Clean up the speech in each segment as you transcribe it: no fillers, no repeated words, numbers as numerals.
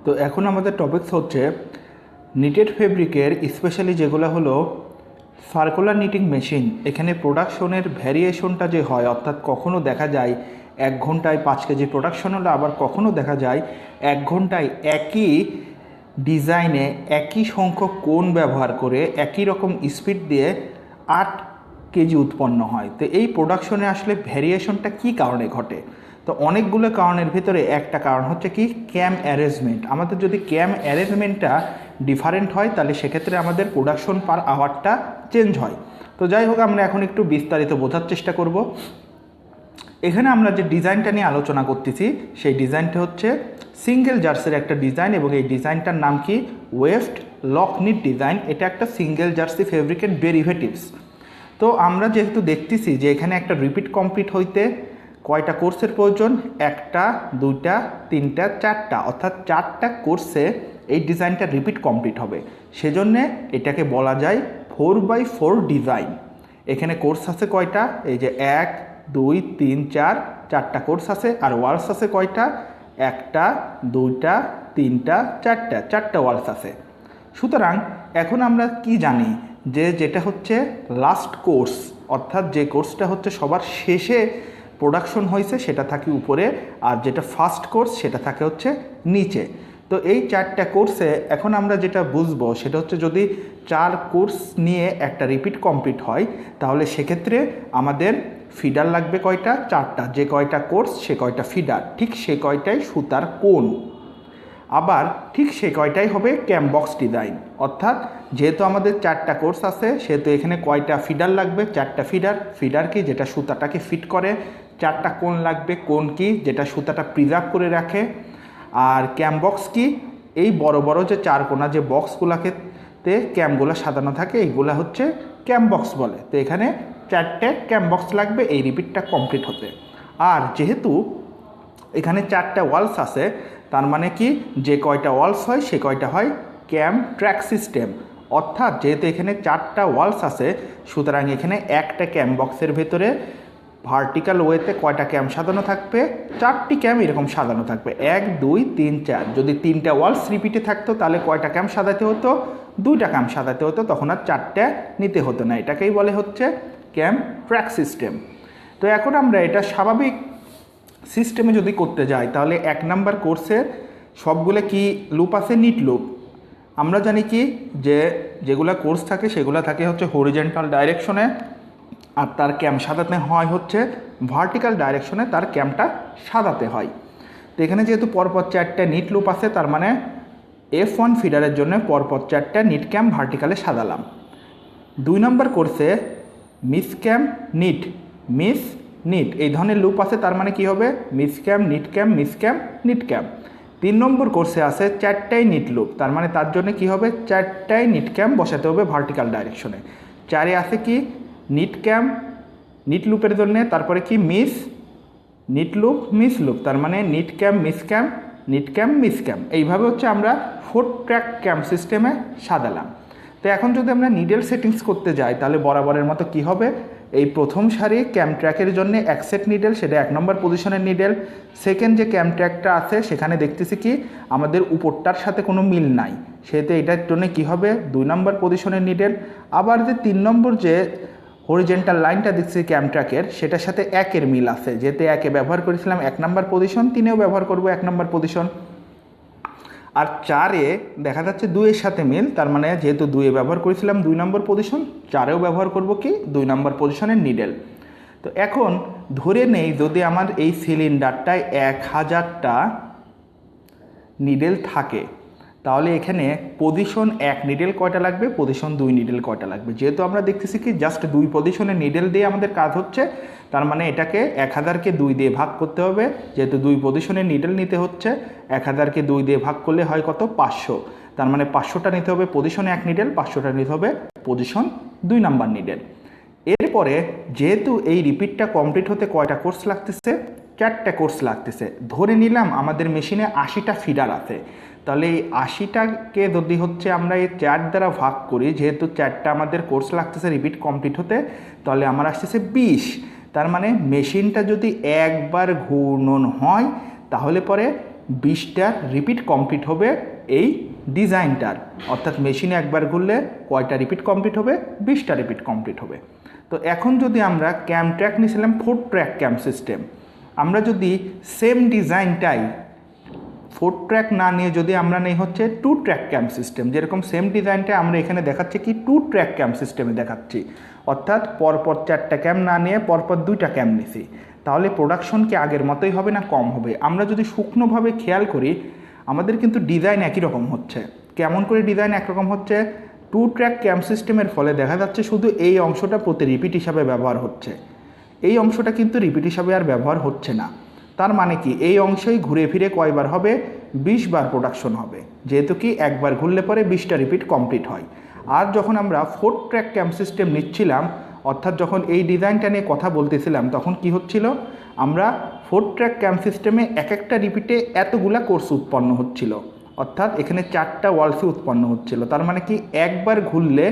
তো এখন আমাদের টপিকস হচ্ছে নিটেড ফেব্রিকের স্পেশালি যেগুলো হলো সার্কুলার নিটিং মেশিন। এখানে প্রোডাকশনের ভ্যারিয়েশনটা যে হয়, অর্থাৎ কখনও দেখা যায় 1 ঘন্টায় 5 কেজি প্রোডাকশন হলো, আবার কখনও দেখা যায় 1 ঘন্টায় একই ডিজাইনে একই সংখ্যক কোণ ব্যবহার করে একই রকম স্পিড দিয়ে 8 কেজি উৎপন্ন হয়। তো এই প্রোডাকশনে আসলে ভ্যারিয়েশনটা কী কারণে ঘটে? তো অনেকগুলো কারণের ভিতরে একটা কারণ হচ্ছে কি ক্যাম অ্যারেঞ্জমেন্ট। আমাদের যদি ক্যাম অ্যারেঞ্জমেন্টটা ডিফারেন্ট হয় তাহলে সেক্ষেত্রে আমাদের প্রোডাকশন পার আওয়ারটা চেঞ্জ হয়। তো যাই হোক, আমরা এখন একটু বিস্তারিত বোঝার চেষ্টা করব। এখানে আমরা যে ডিজাইনটা নিয়ে আলোচনা করতেছি সেই ডিজাইনটা হচ্ছে সিঙ্গেল জার্সির একটা ডিজাইন, এবং এই ডিজাইনটার নাম কি ওয়েফট লক নিট ডিজাইন। এটা একটা সিঙ্গেল জার্সি ফেব্রিকের ডেরিভেটিভস। তো আমরা যেহেতু দেখতেছি যে এখানে একটা রিপিট কমপ্লিট হইতে কয়টা কোর্সের প্রয়োজন, 1টা 2টা 3টা 4টা, অর্থাৎ 4টা কোর্সে এই ডিজাইনটা রিপিট কমপ্লিট হবে। সেজন্যে এটাকে বলা যায় 4x4 ডিজাইন। এখানে কোর্স আছে কয়টা? এই যে 1 2 3 4, 4টা কোর্স আছে। আর ওয়ালস আছে কয়টা? 1টা 2টা 3টা 4টা ওয়ালস আছে। সুতরাং এখন আমরা কি জানি যে যেটা হচ্ছে লাস্ট কোর্স, অর্থাৎ যে কোর্সটা হচ্ছে সবার শেষে প্রোডাকশন হয়েছে সেটা থাকে উপরে, আর যেটা ফার্স্ট কোর্স সেটা থাকে হচ্ছে নিচে। তো এই 4টা কোর্সে এখন আমরা যেটা বুঝবো সেটা হচ্ছে যদি 4 কোর্স নিয়ে একটা রিপিট কমপ্লিট হয় তাহলে সেক্ষেত্রে আমাদের ফিডার লাগবে কয়টা? 4টা। যে কয়টা কোর্স সে কয়টা ফিডার, ঠিক সে কয়টাই সুতার কোণ। আবার ঠিক সে কয়টাই হবে ক্যামবক্স ডিজাইন। অর্থাৎ যেহেতু আমাদের 4টা কোর্স আছে সেহেতু এখানে কয়টা ফিডার লাগবে? 4টা ফিডার। ফিডার কি? যেটা সুতাটাকে ফিট করে। 4টা কোণ লাগবে। কোণ কি? যেটা সুতাটা প্রিজার্ভ করে রাখে। আর ক্যামবক্স কি? এই বড় বড় যে 4 কোণা যে বক্সগুলোকে ক্যামগুলো সাজানো থাকে এইগুলো হচ্ছে ক্যামবক্স বলে। তো এখানে 4টে ক্যামবক্স লাগবে এই রিপিটটা কমপ্লিট হতে। আর যেহেতু এখানে 4টা ওয়ালস আছে, তার মানে কি যে কয়টা ওয়ালস হয় সে কয়টা হয় ক্যাম ট্র্যাক সিস্টেম। অর্থাৎ যেহেতু এখানে 4টা ওয়ালস আছে সুতরাং এখানে একটা ক্যাম বক্সের ভেতরে ভার্টিক্যাল ওয়েতে কয়টা ক্যাম সাজানো থাকবে? 4টি ক্যাম এরকম সাজানো থাকবে। 1 2 3 4। যদি 3টা ওয়ালস রিপিটে থাকতো তাহলে কয়টা ক্যাম সাজাতে হতো? 2টা ক্যাম সাজাতে হতো, তখন আর 4টা নিতে হতো না। এটাকেই বলে হচ্ছে ক্যাম ট্র্যাক সিস্টেম। তো এখন আমরা এটা স্বাভাবিক সিস্টেমে যদি করতে যাই তাহলে 1 নাম্বার কোর্সের সবগুলো কি লুপ আছে? Knit loop. আমরা জানি কি যে যেগুলো কোর্স থাকে সেগুলো থাকে হচ্ছে হরিজন্টাল ডাইরেকশনে, আর তার ক্যাম সাজাতে হয় হচ্ছে ভার্টিক্যাল ডাইরেকশনে তার ক্যামটা সাজাতে হয়। তো এখানে যেহেতু পরপর 4টা নিট লুপ আছে তার মানে F1 ফিডারের জন্য পরপর 4টা নিট ক্যাম ভার্টিক্যালে সাজালাম। 2 নম্বর কোর্সে miss cam NEET miss NEET এই ধরনের লুপ আছে, তার মানে কি হবে? Miss cam knit cam miss cam knit ক্যাম। 3 নম্বর কোর্সে আছে 4টাই নিট লুপ, তার মানে তার জন্য কি হবে? 4টাই নিট ক্যাম বসাতে হবে ভার্টিক্যাল ডাইরেকশনে। 4এ আছে কি নিট ক্যাম নিট লুপের জন্য, তারপরে কি miss knit loop miss loop, তার মানে knit cam miss cam knit cam miss cam. এইভাবে হচ্ছে আমরা 4 ট্র্যাক ক্যাম সিস্টেমে সাজালাম। তো এখন যদি আমরা নিডেল সেটিংস করতে যাই তাহলে বরাবরের মতো কি হবে? এই প্রথম সারি ক্যাম ট্র্যাকের জন্য 1 সেট নিডেল, সেটা 1 নম্বর পজিশনের নিডেল। সেকেন্ড যে ক্যাম ট্র্যাকটা আছে সেখানে দেখতেছি কি আমাদের উপরটার সাথে কোনো মিল নাই, সেহেতু এটার জন্য কি হবে? 2 নম্বর পজিশনের নিডেল। আবার যে 3 নম্বর যে হরিজন্টাল লাইনটা দেখছি ক্যাম ট্র্যাকের সেটার সাথে 1-এর মিল আছে, যেহেতু 1-এ ব্যবহার করেছিলাম 1 নম্বর পজিশন, 3-এও ব্যবহার করব 1 নম্বর পজিশন। আর 4-এ দেখা যাচ্ছে 2-এর সাথে মিল, তার মানে যেহেতু 2-এ ব্যবহার করেছিলাম 2 নম্বর পজিশন, 4-এও ব্যবহার করব কি 2 নম্বর পজিশনের নিডেল। তো এখন ধরে নেই যদি আমার এই সিলিন্ডারটায় 1000টা নিডেল থাকে তাহলে এখানে পজিশন 1 নিডেল কয়টা লাগবে? পজিশন 2 নিডেল কয়টা লাগবে? যেহেতু আমরা দেখতেছি কি জাস্ট 2 পজিশনের নিডেল দিয়ে আমাদের কাজ হচ্ছে, তার মানে এটাকে 1000কে 2 দিয়ে ভাগ করতে হবে। যেহেতু 2 পজিশনের নিডেল নিতে হচ্ছে, 1000কে 2 দিয়ে ভাগ করলে হয় কত? 500। তার মানে 500টা নিতে হবে পজিশনে 1 নিডেল, 500টা নিতে হবে পজিশন 2 নাম্বার নিডেল। এরপরে যেহেতু এই রিপিটটা কমপ্লিট হতে কয়টা কোর্স লাগতেছে? 4টা কোর্স লাগতেছে। ধরে নিলাম আমাদের মেশিনে 80টা ফিডার আছে, তাহলে এই 80টাকে যদি হচ্ছে আমরা এই 4 দ্বারা ভাগ করি, যেহেতু 4টা আমাদের কোর্স লাগতেছে রিপিট কমপ্লিট হতে, তাহলে আমার আসতেছে 20। তার মানে মেশিনটা যদি একবার ঘূর্ণন হয় তাহলে পরে 20টা রিপিট কমপ্লিট হবে এই ডিজাইনটার, অর্থাৎ মেশিনে একবার ঘুরলে কয়টা রিপিট কমপ্লিট হবে? 20টা রিপিট কমপ্লিট হবে। তো এখন যদি আমরা ক্যাম ট্র্যাক নিয়েছিলাম 4 ট্র্যাক ক্যাম সিস্টেম, আমরা যদি সেম ডিজাইনটাই 4 ট্র্যাক না নিয়ে যদি আমরা নেই হচ্ছে 2 ট্র্যাক ক্যাম সিস্টেম, যেরকম সেম ডিজাইনটা আমরা এখানে দেখাচ্ছি কি 2 ট্র্যাক ক্যাম সিস্টেমে দেখাচ্ছি, অর্থাৎ পরপর 4টা ক্যাম না নিয়ে পরপর 2টা ক্যাম নিছি, তাহলে প্রোডাকশন কি আগের মতোই হবে না কম হবে? আমরা যদি শুকনোভাবে খেয়াল করি আমাদের কিন্তু ডিজাইন একই রকম হচ্ছে। কেমন করে ডিজাইন একরকম হচ্ছে? 2 ট্র্যাক ক্যাম সিস্টেমের ফলে দেখা যাচ্ছে শুধু এই অংশটা প্রতি রিপিট হিসাবে ব্যবহার হচ্ছে, এই অংশটা কিন্তু রিপিট হিসাবে আর ব্যবহার হচ্ছে না। তার মানে কি এই অংশেই ঘুরে ফিরে কয়বার হবে? 20 বার প্রোডাকশন হবে, যেহেতু কি একবার ঘুরলে পরে 20টা রিপিট কমপ্লিট হয়। আর যখন আমরা 4 ট্র্যাক ক্যাম সিস্টেম নিচ্ছিলাম, অর্থাৎ যখন এই ডিজাইনটা নিয়ে কথা বলতেছিলাম তখন কি হচ্ছিল? আমরা 4 ট্র্যাক ক্যাম সিস্টেমে এক একটা রিপিটে এতগুলা কোর্স উৎপন্ন হচ্ছিল, অর্থাৎ এখানে 4টা ওয়ালসি উৎপন্ন হচ্ছিল। তার মানে কি একবার ঘুরলে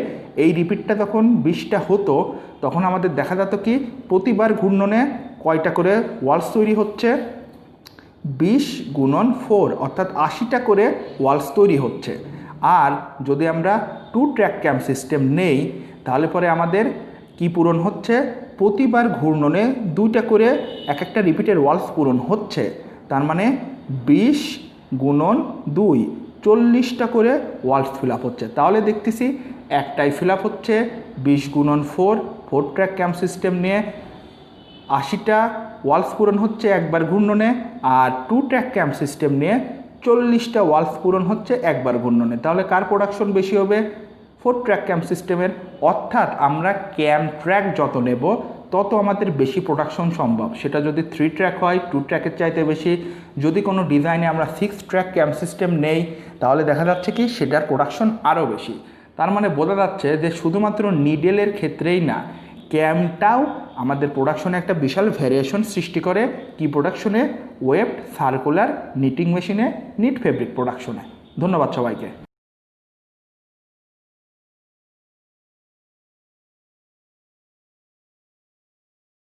এই রিপিটটা যখন 20টা হতো তখন আমাদের দেখা যেত কি প্রতিবার ঘূর্ণনে কয়টা করে ওয়ালস তৈরি হচ্ছে? 20 গুণন 4, অর্থাৎ 80টা করে ওয়ালস তৈরি হচ্ছে। আর যদি আমরা 2 ট্র্যাক ক্যাম সিস্টেম নেই তাহলে পরে আমাদের কি পূরণ হচ্ছে? প্রতিবার ঘূর্ণনে 2টা করে এক একটা রিপিটের ওয়ালস পূরণ হচ্ছে। তার মানে 20 গুণন 2, 40টা করে ওয়ালস ফিল আপ হচ্ছে। তাহলে দেখতেছি একটাই ফিল আপ হচ্ছে 20 গুণন 4 ট্র্যাক ক্যাম সিস্টেম নিয়ে 80টা ওয়ালস পূরণ হচ্ছে একবার ঘূর্ণনে, আর 2 ট্র্যাক ক্যাম সিস্টেম নিয়ে 40টা ওয়ালস পূরণ হচ্ছে একবার ঘূর্ণনে। তাহলে কার প্রোডাকশন বেশি হবে? 4 ট্র্যাক ক্যাম সিস্টেমের। অর্থাৎ আমরা ক্যাম ট্র্যাক যত নেব তত আমাদের বেশি প্রোডাকশন সম্ভব। সেটা যদি 3 ট্র্যাক হয় 2 ট্র্যাকের চাইতে বেশি। যদি কোনো ডিজাইনে আমরা 6 ট্র্যাক ক্যাম সিস্টেম নেই তাহলে দেখা যাচ্ছে কি সেটার প্রোডাকশন আরও বেশি। তার মানে বোঝা যাচ্ছে যে শুধুমাত্র নিডেলের ক্ষেত্রেই না, ক্যামটাও আমাদের প্রোডাকশনে একটা বিশাল ভ্যারিয়েশন সৃষ্টি করে। কি প্রোডাকশনে? ওয়েবড সার্কুলার নিটিং মেশিনে, নিট ফেব্রিক প্রোডাকশনে। ধন্যবাদ সবাইকে।